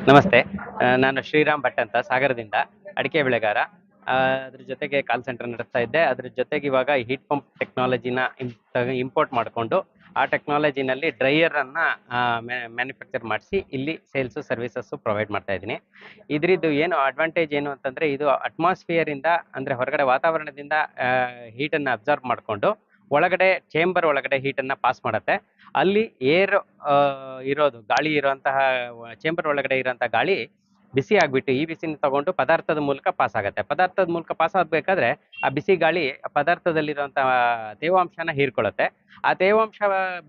ನಮಸ್ತೆ. ನಾನು ಶ್ರೀರಾಮ್ ಭಟ್ ಅಂತ ಸಾಗರದಿಂದ ಅಡಿಕೆ ಬೆಳೆಗಾರ. ಅದ್ರ ಜೊತೆಗೆ ಕಾಲ್ ಸೆಂಟರ್ ನಡೆಸ್ತಾ ಇದ್ದೆ. ಅದ್ರ ಜೊತೆಗೆ ಇವಾಗ ಹೀಟ್ ಪಂಪ್ ಟೆಕ್ನಾಲಜಿನ ಇಂಪೋರ್ಟ್ ಮಾಡಿಕೊಂಡು ಆ ಟೆಕ್ನಾಲಜಿನಲ್ಲಿ ಡ್ರೈಯರನ್ನು ಮ್ಯಾನುಫ್ಯಾಕ್ಚರ್ ಮಾಡಿಸಿ ಇಲ್ಲಿ ಸೇಲ್ಸು ಸರ್ವಿಸಸ್ಸು ಪ್ರೊವೈಡ್ ಮಾಡ್ತಾ ಇದ್ದೀನಿ. ಇದರದ್ದು ಏನು ಅಡ್ವಾಂಟೇಜ್ ಏನು ಅಂತಂದರೆ, ಇದು ಅಟ್ಮಾಸ್ಫಿಯರಿಂದ ಅಂದರೆ ಹೊರಗಡೆ ವಾತಾವರಣದಿಂದ ಹೀಟನ್ನು ಅಬ್ಸರ್ವ್ ಮಾಡಿಕೊಂಡು ಒಳಗಡೆ ಚೇಂಬರ್ ಒಳಗಡೆ ಹೀಟನ್ನು ಪಾಸ್ ಮಾಡುತ್ತೆ. ಅಲ್ಲಿ ಏರ್ ಇರೋದು ಗಾಳಿ ಇರುವಂತಹ ಚೇಂಬರ್ ಒಳಗಡೆ ಇರೋಂಥ ಗಾಳಿ ಬಿಸಿ ಆಗಿಬಿಟ್ಟು ಈ ಬಿಸಿನ ತಗೊಂಡು ಪದಾರ್ಥದ ಮೂಲಕ ಪಾಸ್ ಆಗುತ್ತೆ. ಪದಾರ್ಥದ ಮೂಲಕ ಪಾಸ್ ಆಗಬೇಕಾದ್ರೆ ಆ ಬಿಸಿ ಗಾಳಿ ಪದಾರ್ಥದಲ್ಲಿರುವಂಥ ತೇವಾಂಶನ ಹೀರ್ಕೊಳ್ಳುತ್ತೆ. ಆ ತೇವಾಂಶ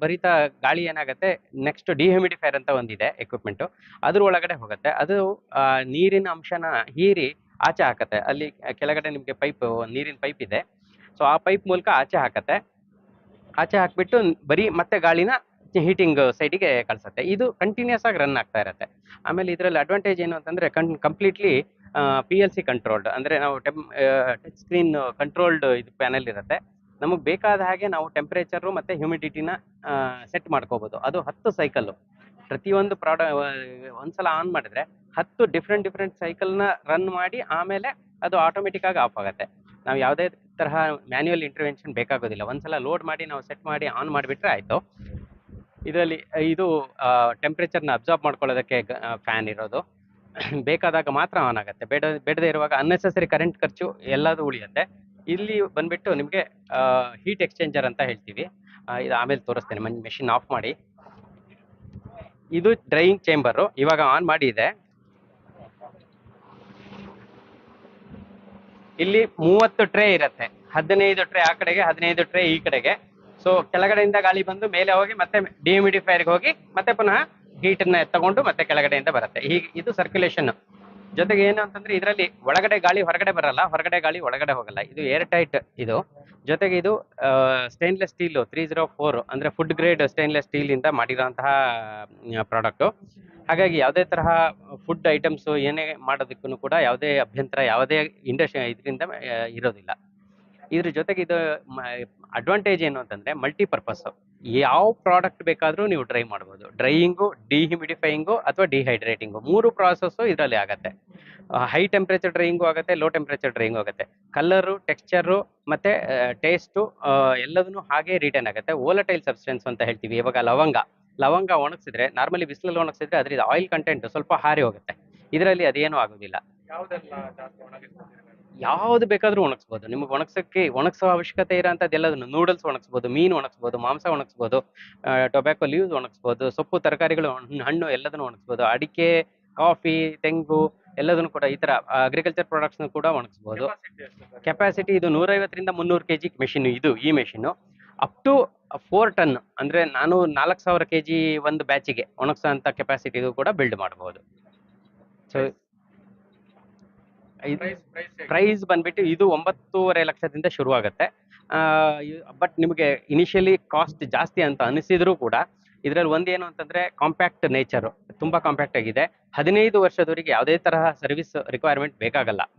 ಭರಿತ ಗಾಳಿ ಏನಾಗುತ್ತೆ, ನೆಕ್ಸ್ಟ್ ಡಿಹ್ಯೂಮಿಡಿಫೈರ್ ಅಂತ ಒಂದಿದೆ ಎಕ್ವಿಪ್ಮೆಂಟು, ಅದ್ರ ಒಳಗಡೆ ಹೋಗುತ್ತೆ. ಅದು ನೀರಿನ ಅಂಶನ ಹೀರಿ ಆಚೆ ಹಾಕತ್ತೆ. ಅಲ್ಲಿ ಕೆಳಗಡೆ ನಿಮಗೆ ನೀರಿನ ಪೈಪ್ ಇದೆ. ಸೊ ಆ ಪೈಪ್ ಮೂಲಕ ಆಚೆ ಹಾಕತ್ತೆ. ಆಚೆ ಹಾಕ್ಬಿಟ್ಟು ಬರೀ ಮತ್ತೆ ಗಾಳಿನ ಹೀಟಿಂಗ್ ಸೈಡಿಗೆ ಕಳ್ಸುತ್ತೆ. ಇದು ಕಂಟಿನ್ಯೂಸ್ ಆಗಿ ರನ್ ಆಗ್ತಾ ಇರುತ್ತೆ. ಆಮೇಲೆ ಇದರಲ್ಲಿ ಅಡ್ವಾಂಟೇಜ್ ಏನು ಅಂತಂದರೆ, ಕಂಪ್ಲೀಟ್ಲಿ PLC ಕಂಟ್ರೋಲ್ಡ್, ಅಂದರೆ ನಾವು ಟಚ್ ಸ್ಕ್ರೀನ್ ಕಂಟ್ರೋಲ್ಡ್ ಇದು ಪ್ಯಾನೆಲ್ ಇರುತ್ತೆ. ನಮಗೆ ಬೇಕಾದ ಹಾಗೆ ನಾವು ಟೆಂಪ್ರೇಚರು ಮತ್ತು ಹ್ಯೂಮಿಡಿಟಿನ ಸೆಟ್ ಮಾಡ್ಕೋಬೋದು. ಅದು 10 ಸೈಕಲ್ಲು ಪ್ರತಿಯೊಂದು ಒಂದ್ಸಲ ಆನ್ ಮಾಡಿದ್ರೆ 10 ಡಿಫ್ರೆಂಟ್ ಸೈಕಲ್ನ ರನ್ ಮಾಡಿ ಆಮೇಲೆ ಅದು ಆಟೋಮೆಟಿಕ್ ಆಗಿ ಆಫ್ ಆಗುತ್ತೆ. ನಾವು ಯಾವುದೇ ತರಹ ಮ್ಯಾನ್ಯುವಲ್ ಇಂಟರ್ವೆನ್ಷನ್ ಬೇಕಾಗೋದಿಲ್ಲ. ಒಂದ್ಸಲ ಲೋಡ್ ಮಾಡಿ ನಾವು ಸೆಟ್ ಮಾಡಿ ಆನ್ ಮಾಡಿಬಿಟ್ರೆ ಆಯಿತು. ಇದರಲ್ಲಿ ಇದು ಟೆಂಪ್ರೇಚರ್ನ ಅಬ್ಸಾರ್ಬ್ ಮಾಡ್ಕೊಳ್ಳೋದಕ್ಕೆ ಫ್ಯಾನ್ ಇರೋದು. ಬೇಕಾದಾಗ ಮಾತ್ರ ಆನ್ ಆಗುತ್ತೆ. ಬೇಡದೇ ಇರುವಾಗ ಅನ್ನೆಸೆಸರಿ ಕರೆಂಟ್ ಖರ್ಚು ಎಲ್ಲದೂ ಉಳಿಯುತ್ತೆ. ಇಲ್ಲಿ ಬಂದ್ಬಿಟ್ಟು ನಿಮಗೆ ಹೀಟ್ ಎಕ್ಸ್ಚೇಂಜರ್ ಅಂತ ಹೇಳ್ತೀವಿ. ಇದು ಆಮೇಲೆ ತೋರಿಸ್ತೇನೆ. ಮೆಷಿನ್ ಆಫ್ ಮಾಡಿ. ಇದು ಡ್ರೈಯಿಂಗ್ ಚೇಂಬರು ಇವಾಗ ಆನ್ ಮಾಡಿ ಇದೆ. ಇಲ್ಲಿ 30 ಟ್ರೇ ಇರುತ್ತೆ. 15 ಟ್ರೇ ಆ ಕಡೆಗೆ, 15 ಟ್ರೇ ಈ ಕಡೆಗೆ. ಸೊ ಕೆಳಗಡೆಯಿಂದ ಗಾಳಿ ಬಂದು ಮೇಲೆ ಹೋಗಿ ಮತ್ತೆ ಡಿಹ್ಯೂಮಿಡಿಫೈರ್ಗೆ ಹೋಗಿ ಮತ್ತೆ ಪುನಃ ಹೀಟನ್ನ ತಗೊಂಡು ಮತ್ತೆ ಕೆಳಗಡೆಯಿಂದ ಬರುತ್ತೆ. ಹೀಗೆ ಇದು ಸರ್ಕ್ಯುಲೇಷನ್. ಜೊತೆಗೆ ಏನು ಅಂತಂದ್ರೆ, ಇದರಲ್ಲಿ ಒಳಗಡೆ ಗಾಳಿ ಹೊರಗಡೆ ಬರಲ್ಲ, ಹೊರಗಡೆ ಗಾಳಿ ಒಳಗಡೆ ಹೋಗಲ್ಲ. ಇದು ಏರ್ ಟೈಟ್ ಇದು. ಜೊತೆಗೆ ಇದು ಸ್ಟೇನ್ಲೆಸ್ ಸ್ಟೀಲು 304 ಅಂದರೆ ಫುಡ್ ಗ್ರೇಡ್ ಸ್ಟೇನ್ಲೆಸ್ ಸ್ಟೀಲಿಂದ ಮಾಡಿರೋಂತಹ ಪ್ರಾಡಕ್ಟು. ಹಾಗಾಗಿ ಯಾವುದೇ ತರಹ ಫುಡ್ ಐಟಮ್ಸು ಏನೇ ಮಾಡೋದಕ್ಕೂ ಕೂಡ ಯಾವುದೇ ಅಭ್ಯಂತರ, ಯಾವುದೇ ಇಂಡಸ್ಟ್ರಿ ಇದರಿಂದ ಇರೋದಿಲ್ಲ. ಇದ್ರ ಜೊತೆಗೆ ಇದು ಅಡ್ವಾಂಟೇಜ್ ಏನು ಅಂತಂದರೆ, ಮಲ್ಟಿಪರ್ಪಸ್ಸು. ಯಾವ ಪ್ರಾಡಕ್ಟ್ ಬೇಕಾದರೂ ನೀವು ಡ್ರೈ ಮಾಡ್ಬೋದು. ಡ್ರೈಯಿಂಗು, ಡಿಹ್ಯೂಮಿಡಿಫೈಯಿಂಗು ಅಥವಾ ಡಿಹೈಡ್ರೇಟಿಂಗು 3 ಪ್ರಾಸೆಸ್ಸು ಇದರಲ್ಲಿ ಆಗುತ್ತೆ. ಹೈ ಟೆಂಪ್ರೇಚರ್ ಡ್ರೈಯಿಂಗು ಆಗುತ್ತೆ, ಲೋ ಟೆಂಪ್ರೇಚರ್ ಡ್ರೈಯಿಂಗು ಆಗುತ್ತೆ. ಕಲರು, ಟೆಕ್ಸ್ಚರು ಮತ್ತು ಟೇಸ್ಟು ಎಲ್ಲದೂ ಹಾಗೇ ರಿಟೈನ್ ಆಗುತ್ತೆ. ವೋಲಟೈಲ್ ಸಬ್ಸ್ಟೆನ್ಸ್ ಅಂತ ಹೇಳ್ತೀವಿ. ಇವಾಗ ಲವಂಗ ಒಣಗಿಸಿದ್ರೆ, ನಾರ್ಮಲಿ ಬಿಸಿಲಲ್ಲಿ ಒಣಗಿಸಿದ್ರೆ ಅದರಿಂದ ಆಯಿಲ್ ಕಂಟೆಂಟ್ ಸ್ವಲ್ಪ ಹಾರಿ ಹೋಗುತ್ತೆ. ಇದರಲ್ಲಿ ಅದೇನೂ ಆಗೋದಿಲ್ಲ. ಯಾವ್ದು ಬೇಕಾದ್ರೂ ಒಣಗಿಸ್ಬೋದು. ನಿಮಗೆ ಒಣಗಿಸೋ ಅವಶ್ಯಕತೆ ಇರೋಂಥದ್ದು ಎಲ್ಲದನ್ನು. ನೂಡಲ್ಸ್ ಒಣಗಿಸ್ಬೋದು, ಮೀನು ಒಣಗಿಸ್ಬೋದು, ಮಾಂಸ ಒಣಗಿಸ್ಬೋದು, ಟೊಬ್ಯಾಕೊ ಲೀವ್ಸ್ ಒಣಗಿಸ್ಬೋದು, ಸೊಪ್ಪು ತರಕಾರಿಗಳು, ಹಣ್ಣು ಎಲ್ಲದನ್ನು ಒಣಗಿಸ್ಬೋದು. ಅಡಿಕೆ, ಕಾಫಿ, ತೆಂಗು ಎಲ್ಲದನ್ನು ಕೂಡ ಈ ಥರ ಅಗ್ರಿಕಲ್ಚರ್ ಪ್ರಾಡಕ್ಟ್ಸ್ನ ಕೂಡ ಒಣಗಿಸ್ಬೋದು. ಕೆಪಾಸಿಟಿ ಇದು 150ರಿಂದ 300 kg ಮೆಷಿನ್. ಈ ಮೆಷಿನ್ನು ಅಪ್ ಟು 4 ಟನ್ ಅಂದರೆ 4,000 kg ಒಂದು ಬ್ಯಾಚಿಗೆ ಒಣಗಿಸೋ ಅಂಥ ಕೆಪಾಸಿಟಿಗೂ ಕೂಡ ಬಿಲ್ಡ್ ಮಾಡ್ಬೋದು. ಸೊ ಪ್ರೈಸ್ ಬಂದ್ಬಿಟ್ಟು ಇದು 9.5 ಲಕ್ಷದಿಂದ ಶುರುವಾಗುತ್ತೆ. ಬಟ್ ನಿಮಗೆ ಇನಿಷಿಯಲಿ ಕಾಸ್ಟ್ ಜಾಸ್ತಿ ಅಂತ ಅನಿಸಿದ್ರು ಕೂಡ ಇದರಲ್ಲಿ ಒಂದೇನು ಅಂತಂದರೆ, ಕಾಂಪ್ಯಾಕ್ಟ್ ನೇಚರು, ತುಂಬ ಕಾಂಪ್ಯಾಕ್ಟ್ ಆಗಿದೆ. 15 ವರ್ಷದವರೆಗೆ ಯಾವುದೇ ತರಹ ಸರ್ವಿಸ್ ರಿಕ್ವೈರ್ಮೆಂಟ್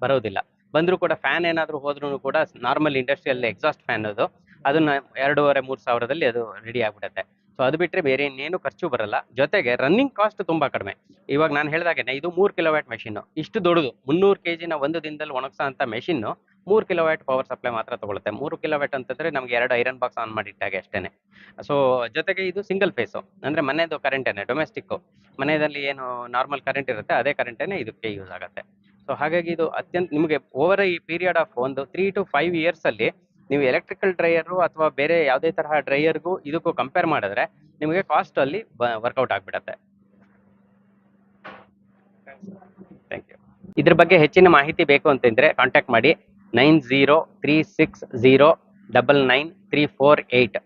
ಬರೋದಿಲ್ಲ. ಬಂದರೂ ಕೂಡ ಫ್ಯಾನ್ ಏನಾದರೂ ಹೋದ್ರೂ ಕೂಡ ನಾರ್ಮಲ್ ಇಂಡಸ್ಟ್ರಿಯಲ್ ಎಕ್ಸಾಸ್ಟ್ ಫ್ಯಾನ್ ಅದನ್ನು 2,500-3 ಸಾವಿರದಲ್ಲಿ ಅದು ರೆಡಿ ಆಗಿಬಿಡುತ್ತೆ. ಸೊ ಅದು ಬಿಟ್ಟರೆ ಬೇರೆ ಇನ್ನೇನು ಖರ್ಚು ಬರಲ್ಲ. ಜೊತೆಗೆ ರನ್ನಿಂಗ್ ಕಾಸ್ಟ್ ತುಂಬ ಕಡಿಮೆ. ಇವಾಗ ನಾನು ಹೇಳಿದಾಗೆ ಇದು 3 ಕಿಲೋವ್ಯಾಟ್ ಮೆಷಿನ್ನು. ಇಷ್ಟು ದೊಡ್ಡದು 300 kgನ ಒಂದು ದಿನದಲ್ಲಿ ಒಣಗಿಸೋ ಅಂಥ ಮೆಷಿನ್ನು 3 ಕಿಲೋವ್ಯಾಟ್ ಪವರ್ ಸಪ್ಲೈ ಮಾತ್ರ ತಗೊಳುತ್ತೆ. 3 ಕಿಲೋವ್ಯಾಟ್ ಅಂತಂದರೆ ನಮಗೆ 2 ಐರನ್ ಬಾಕ್ಸ್ ಆನ್ ಮಾಡಿಟ್ಟಾಗೆ ಅಷ್ಟೇ. ಸೊ ಜೊತೆಗೆ ಇದು ಸಿಂಗಲ್ ಫೇಸು, ಅಂದರೆ ಮನೆಯದು ಕರೆಂಟೇನೆ, ಡೊಮೆಸ್ಟಿಕ್ಕು. ಮನೆಯಲ್ಲಿ ಏನು ನಾರ್ಮಲ್ ಕರೆಂಟ್ ಇರುತ್ತೆ ಅದೇ ಕರೆಂಟೇನೆ ಇದಕ್ಕೆ ಯೂಸ್ ಆಗುತ್ತೆ. ಸೊ ಹಾಗಾಗಿ ಇದು ನಿಮಗೆ ಓವರ್ ಈ ಪೀರಿಯಡ್ ಆಫ್ ಒಂದು 3 to 5 ಇಯರ್ಸಲ್ಲಿ ನೀವು ಎಲೆಕ್ಟ್ರಿಕಲ್ ಡ್ರೈಯರು ಅಥವಾ ಬೇರೆ ಯಾವುದೇ ತರಹ ಡ್ರೈಯರ್ಗೂ ಇದಕ್ಕೂ ಕಂಪೇರ್ ಮಾಡಿದ್ರೆ ನಿಮಗೆ ಕಾಸ್ಟಲ್ಲಿ ವರ್ಕೌಟ್ ಆಗಿಬಿಡತ್ತೆ. Thank you. ಇದ್ರ ಬಗ್ಗೆ ಹೆಚ್ಚಿನ ಮಾಹಿತಿ ಬೇಕು ಅಂತಂದರೆ ಕಾಂಟ್ಯಾಕ್ಟ್ ಮಾಡಿ 9036099348.